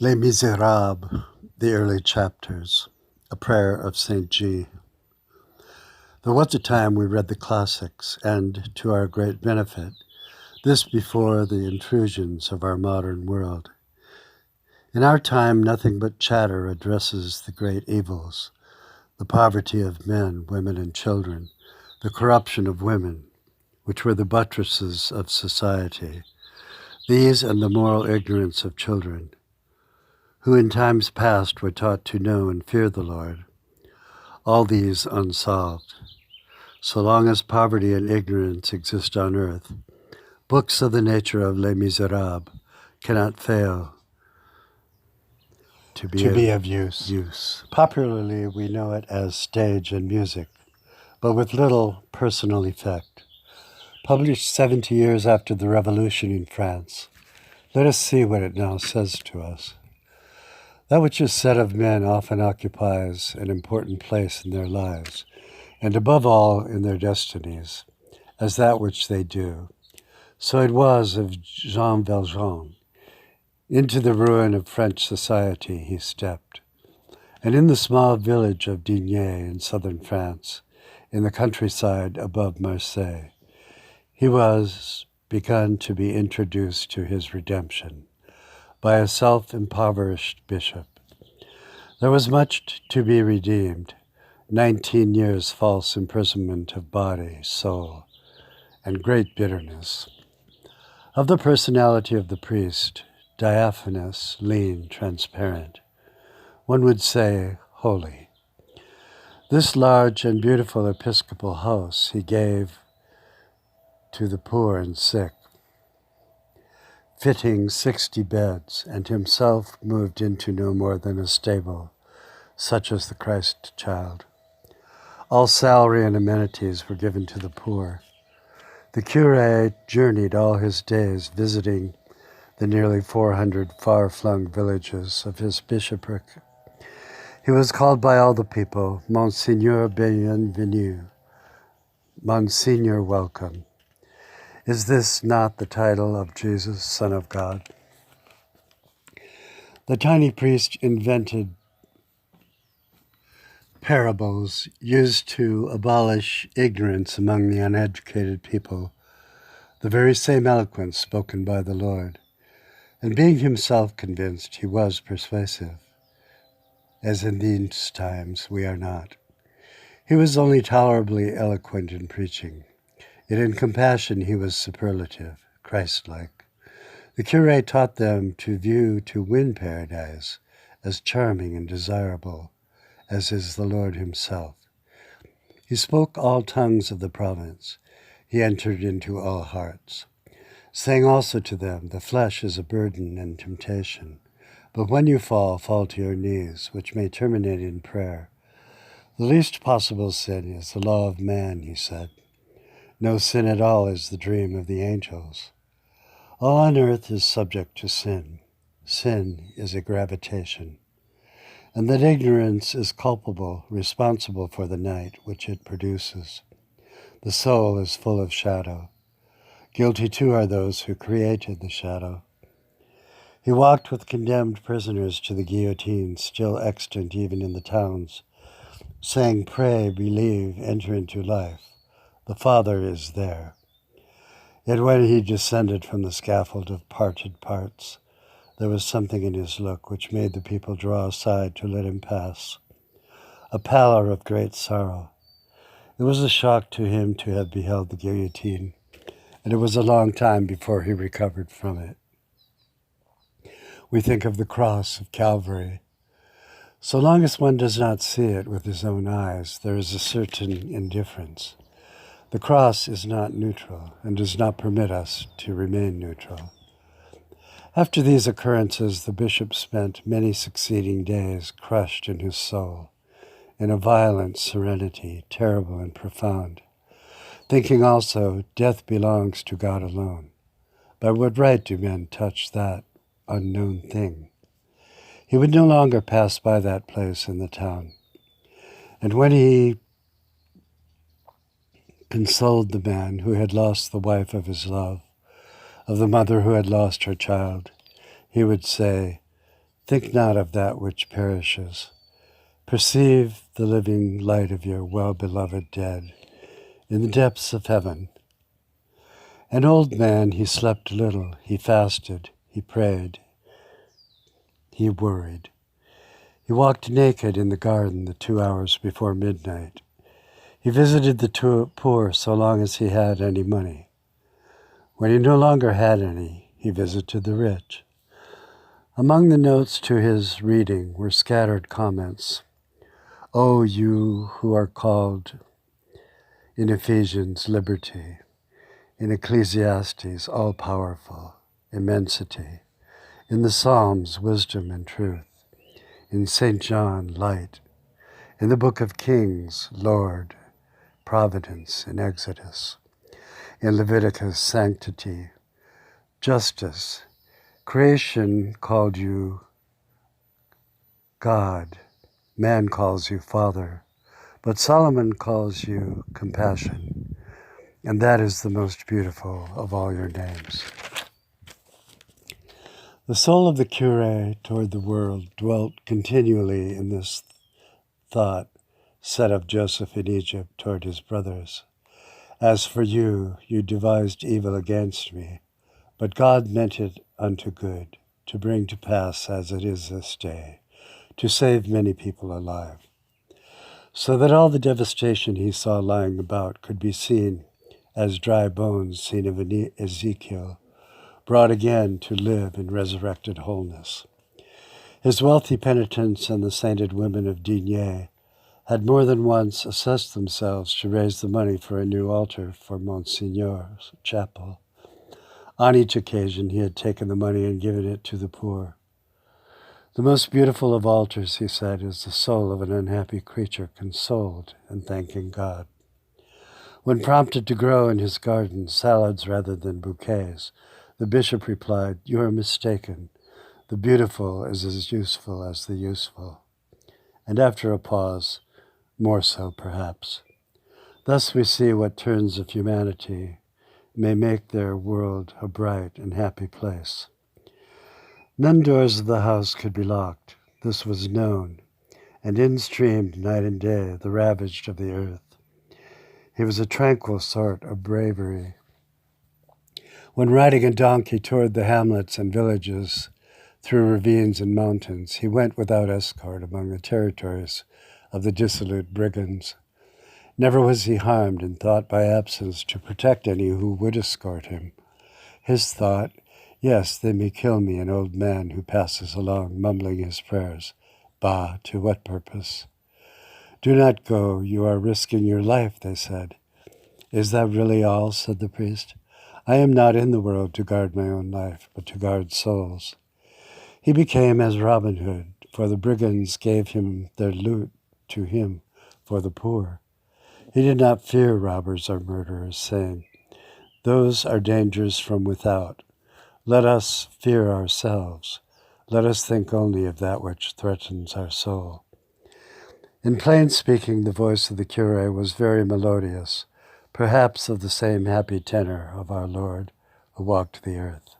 Les Miserables, the early chapters, a prayer of St. G. There was a time we read the classics, and to our great benefit, this before the intrusions of our modern world. In our time, nothing but chatter addresses the great evils, the poverty of men, women, and children, the corruption of women, which were the buttresses of society, these and the moral ignorance of children, who in times past were taught to know and fear the Lord, all these unsolved. So long as poverty and ignorance exist on earth, books of the nature of Les Miserables cannot fail to be of use. Popularly, we know it as stage and music, but with little personal effect. Published 70 years after the Revolution in France, let us see what it now says to us. That which is said of men often occupies an important place in their lives, and above all in their destinies, as that which they do. So it was of Jean Valjean. Into the ruin of French society he stepped, and in the small village of Digne in southern France, in the countryside above Marseille, he was begun to be introduced to his redemption by a self-impoverished bishop. There was much to be redeemed, 19 years' false imprisonment of body, soul, and great bitterness. Of the personality of the priest, diaphanous, lean, transparent, one would say holy. This large and beautiful episcopal house he gave to the poor and sick, fitting 60 beds, and himself moved into no more than a stable, such as the Christ child. All salary and amenities were given to the poor. The curé journeyed all his days visiting the nearly 400 far-flung villages of his bishopric. He was called by all the people, Monseigneur Bienvenu, Monsignor Welcome. Is this not the title of Jesus, Son of God? The tiny priest invented parables used to abolish ignorance among the uneducated people, the very same eloquence spoken by the Lord. And being himself convinced, he was persuasive, as in these times we are not. He was only tolerably eloquent in preaching, yet in compassion he was superlative, Christ-like. The curé taught them to win paradise as charming and desirable as is the Lord himself. He spoke all tongues of the province. He entered into all hearts, saying also to them, the flesh is a burden and temptation, but when you fall to your knees, which may terminate in prayer. The least possible sin is the law of man, he said. No sin at all is the dream of the angels. All on earth is subject to sin. Sin is a gravitation. And that ignorance is culpable, responsible for the night which it produces. The soul is full of shadow. Guilty too are those who created the shadow. He walked with condemned prisoners to the guillotine, still extant even in the towns, saying, pray, believe, enter into life. The Father is there. Yet when he descended from the scaffold of parted parts, there was something in his look which made the people draw aside to let him pass, a pallor of great sorrow. It was a shock to him to have beheld the guillotine, and it was a long time before he recovered from it. We think of the cross of Calvary. So long as one does not see it with his own eyes, there is a certain indifference. The cross is not neutral and does not permit us to remain neutral. After these occurrences, the bishop spent many succeeding days crushed in his soul, in a violent serenity, terrible and profound, thinking also, death belongs to God alone. By what right do men touch that unknown thing? He would no longer pass by that place in the town. And when he consoled the man who had lost the wife of his love, of the mother who had lost her child, he would say, Think not of that which perishes. Perceive the living light of your well-beloved dead in the depths of heaven. An old man, he slept little, he fasted, he prayed, he worried. He walked naked in the garden the 2 hours before midnight. He visited the poor so long as he had any money. When he no longer had any, he visited the rich. Among the notes to his reading were scattered comments. O you who are called in Ephesians liberty, in Ecclesiastes all-powerful, immensity, in the Psalms wisdom and truth, in St. John light, in the Book of Kings Lord, providence in Exodus, in Leviticus sanctity, justice. Creation called you God, man calls you Father, but Solomon calls you compassion, and that is the most beautiful of all your names. The soul of the curé toward the world dwelt continually in this thought said of Joseph in Egypt toward his brothers. As for you, you devised evil against me, but God meant it unto good, to bring to pass as it is this day, to save many people alive. So that all the devastation he saw lying about could be seen as dry bones seen of Ezekiel, brought again to live in resurrected wholeness. His wealthy penitents and the sainted women of Digne had more than once assessed themselves to raise the money for a new altar for Monsignor's chapel. On each occasion he had taken the money and given it to the poor. The most beautiful of altars, he said, is the soul of an unhappy creature consoled and thanking God. When prompted to grow in his garden salads rather than bouquets, the bishop replied, "You are mistaken. The beautiful is as useful as the useful." And after a pause, more so perhaps. Thus we see what turns of humanity may make their world a bright and happy place. None doors of the house could be locked. This was known, and in streamed night and day the ravaged of the earth. He was a tranquil sort of bravery. When riding a donkey toward the hamlets and villages through ravines and mountains, he went without escort among the territories of the dissolute brigands. Never was he harmed and thought by absence to protect any who would escort him. His thought, yes, they may kill me, an old man who passes along mumbling his prayers. Bah, to what purpose? Do not go, you are risking your life, they said. Is that really all, said the priest? I am not in the world to guard my own life, but to guard souls. He became as Robin Hood, for the brigands gave him their loot to him for the poor. He did not fear robbers or murderers, saying, "Those are dangers from without. Let us fear ourselves. Let us think only of that which threatens our soul." In plain speaking, the voice of the curé was very melodious, perhaps of the same happy tenor of our Lord who walked the earth.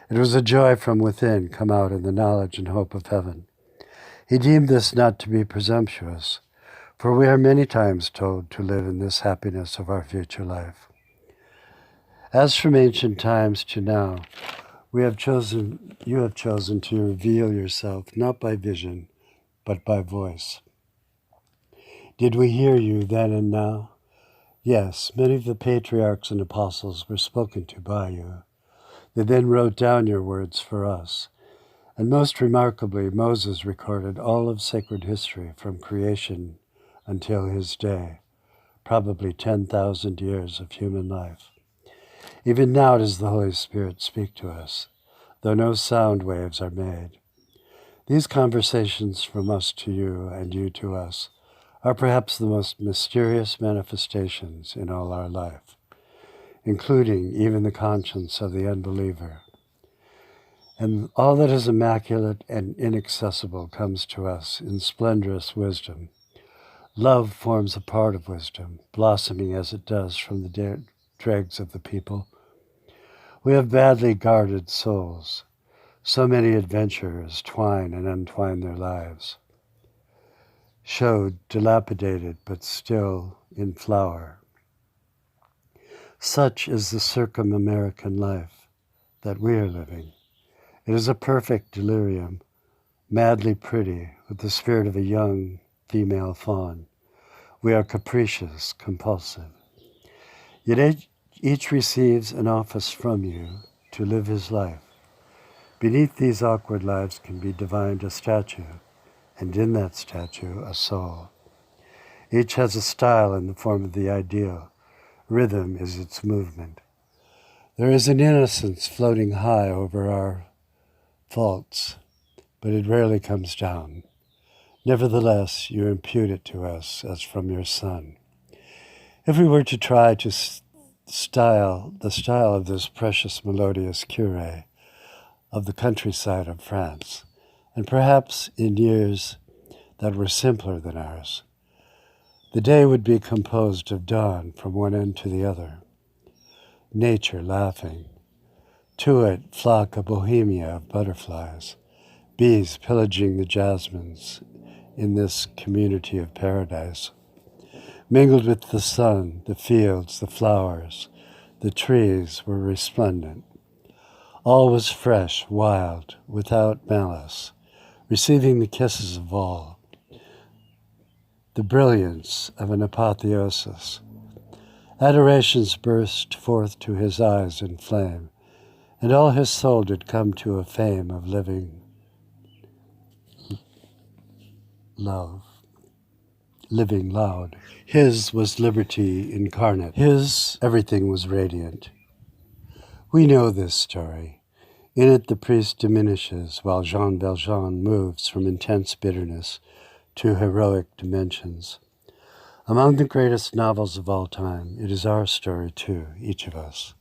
It was a joy from within, come out in the knowledge and hope of heaven. He deemed this not to be presumptuous, for we are many times told to live in this happiness of our future life. As from ancient times to now, you have chosen to reveal yourself not by vision, but by voice. Did we hear you then and now? Yes, many of the patriarchs and apostles were spoken to by you. They then wrote down your words for us. And most remarkably, Moses recorded all of sacred history from creation until his day, probably 10,000 years of human life. Even now does the Holy Spirit speak to us, though no sound waves are made. These conversations from us to you and you to us are perhaps the most mysterious manifestations in all our life, including even the conscience of the unbeliever. And all that is immaculate and inaccessible comes to us in splendorous wisdom. Love forms a part of wisdom, blossoming as it does from the dregs of the people. We have badly guarded souls. So many adventurers twine and untwine their lives, showed dilapidated but still in flower. Such is the circum-American life that we are living. It is a perfect delirium, madly pretty, with the spirit of a young female fawn. We are capricious, compulsive. Yet each receives an office from you to live his life. Beneath these awkward lives can be divined a statue, and in that statue a soul. Each has a style in the form of the ideal. Rhythm is its movement. There is an innocence floating high over our faults, but it rarely comes down. Nevertheless, you impute it to us as from your Son. If we were to try to style the style of this precious melodious curé of the countryside of France, and perhaps in years that were simpler than ours, the day would be composed of dawn from one end to the other, nature laughing, to it flock a bohemia of butterflies, bees pillaging the jasmines in this community of paradise. Mingled with the sun, the fields, the flowers, the trees were resplendent. All was fresh, wild, without malice, receiving the kisses of all, the brilliance of an apotheosis. Adorations burst forth to his eyes in flame, and all his soul did come to a fame of living love, living loud. His was liberty incarnate. His everything was radiant. We know this story. In it the priest diminishes while Jean Valjean moves from intense bitterness to heroic dimensions. Among the greatest novels of all time, it is our story too, each of us.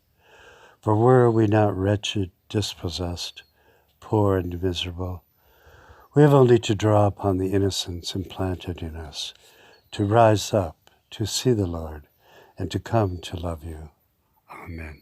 For were we not wretched, dispossessed, poor and miserable, we have only to draw upon the innocence implanted in us, to rise up, to see the Lord, and to come to love you. Amen.